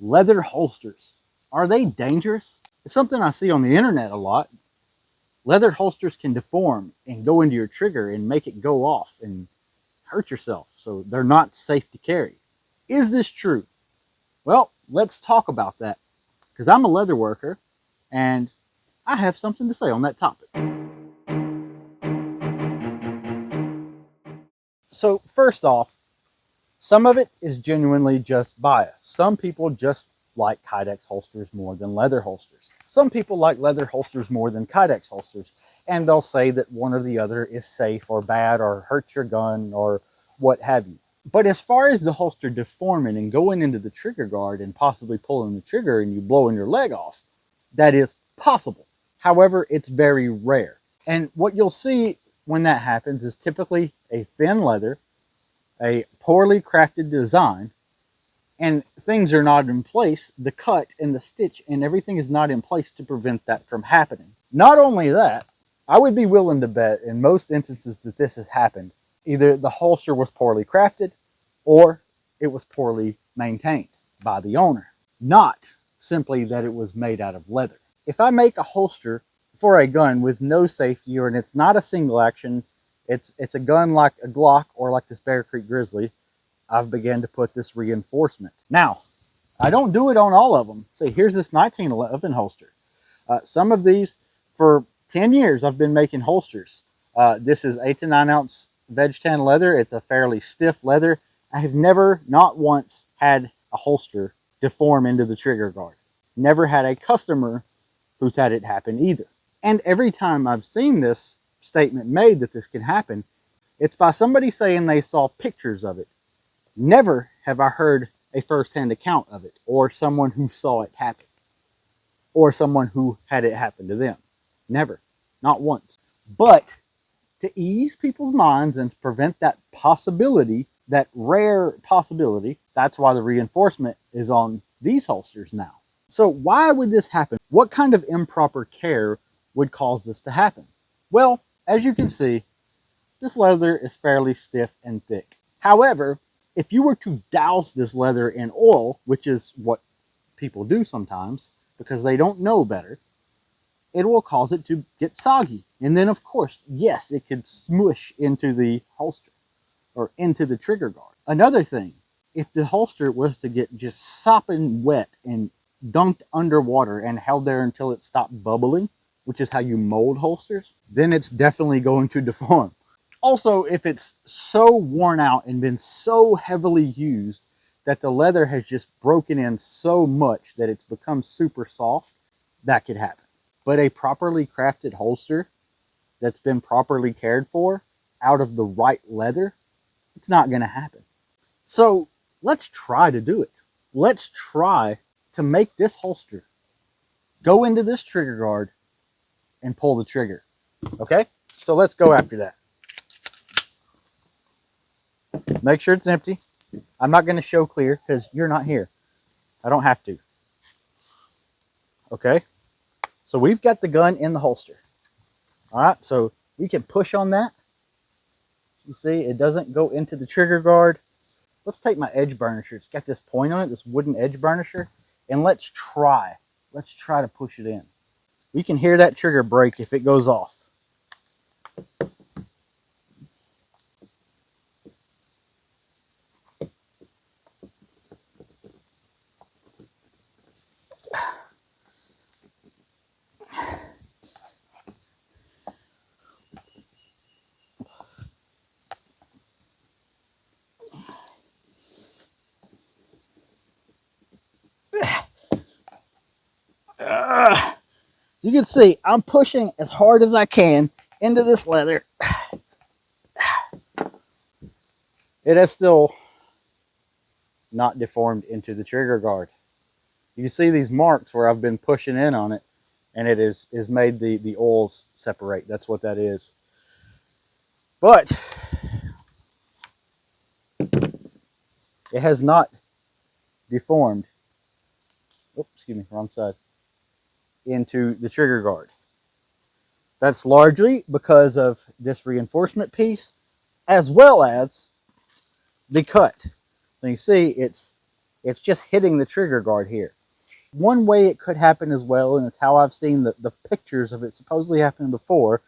Leather holsters. Are they dangerous? It's something I see on the internet a lot. Leather holsters can deform and go into your trigger and make it go off and hurt yourself, so they're not safe to carry. Is this true? Well, let's talk about that, because I'm a leather worker and I have something to say on that topic. So first off, some of it is genuinely just bias. Some people just like Kydex holsters more than leather holsters. Some people like leather holsters more than Kydex holsters, and they'll say that one or the other is safe or bad or hurts your gun or what have you. But as far as the holster deforming and going into the trigger guard and possibly pulling the trigger and you blowing your leg off, that is possible. However, it's very rare. And what you'll see when that happens is typically a thin leather, a poorly crafted design, and things are not in place. The cut and the stitch and everything is not in place to prevent that from happening. Not only that, I would be willing to bet in most instances that this has happened, either the holster was poorly crafted or it was poorly maintained by the owner, not simply that it was made out of leather. If I make a holster for a gun with no safety, or and it's not a single action, it's a gun like a Glock or like this Bear Creek Grizzly, I've begun to put this reinforcement. Now, I don't do it on all of them. See, here's this 1911 holster. Some of these, for 10 years, I've been making holsters. This is 8 to 9 ounce veg tan leather. It's a fairly stiff leather. I have never, not once, had a holster deform into the trigger guard. Never had a customer who's had it happen either. And every time I've seen this statement made that this can happen, it's by somebody saying they saw pictures of it. Never have I heard a first-hand account of it, or someone who saw it happen, or someone who had it happen to them. Never. Not once. But to ease people's minds and to prevent that possibility, that rare possibility, that's why the reinforcement is on these holsters now. So why would this happen? What kind of improper care would cause this to happen? Well, as you can see, this leather is fairly stiff and thick. However, if you were to douse this leather in oil, which is what people do sometimes because they don't know better, it will cause it to get soggy. And then, of course, yes, it could smush into the holster or into the trigger guard. Another thing, if the holster was to get just sopping wet and dunked underwater and held there until it stopped bubbling, which is how you mold holsters, then it's definitely going to deform. Also, if it's so worn out and been so heavily used that the leather has just broken in so much that it's become super soft, that could happen. But a properly crafted holster that's been properly cared for out of the right leather, it's not going to happen. So let's try to do it. Let's try to make this holster go into this trigger guard and pull the trigger. Okay? So let's go after that. Make sure it's empty. I'm not going to show clear because you're not here. I don't have to. Okay? So we've got the gun in the holster. All right, so we can push on that. You see, it doesn't go into the trigger guard. Let's take my edge burnisher. It's got this point on it, this wooden edge burnisher, and let's try to push it in. We can hear that trigger break if it goes off. You can see I'm pushing as hard as I can into this leather. It has still not deformed into the trigger guard. You can see these marks where I've been pushing in on it, and it is made the oils separate. That's what that is. But it has not deformed. Oops, excuse me, wrong side. Into the trigger guard. That's largely because of this reinforcement piece, as well as the cut. So you see it's It's just hitting the trigger guard here. One way it could happen as well, and it's how I've seen the pictures of it supposedly happening before,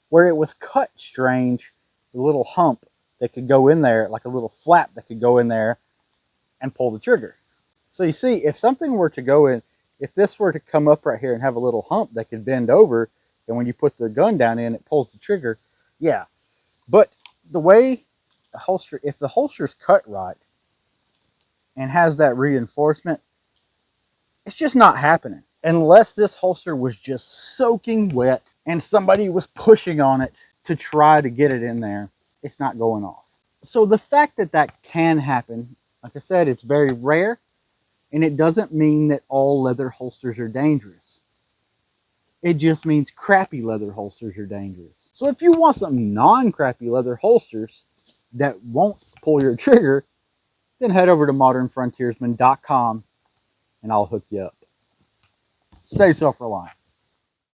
where it was cut strange, the little hump that could go in there, like a little flap that could go in there and pull the trigger. So you see, if something were to go in, if this were to come up right here and have a little hump that could bend over, and when you put the gun down in, it pulls the trigger, yeah. But the way the holster, if the holster's cut right and has that reinforcement, it's just not happening. Unless this holster was just soaking wet and somebody was pushing on it to try to get it in there, it's not going off. So the fact that that can happen, like I said, it's very rare, and it doesn't mean that all leather holsters are dangerous. It just means crappy leather holsters are dangerous. So if you want some non-crappy leather holsters that won't pull your trigger, then head over to modernfrontiersman.com and I'll hook you up. Stay self-reliant.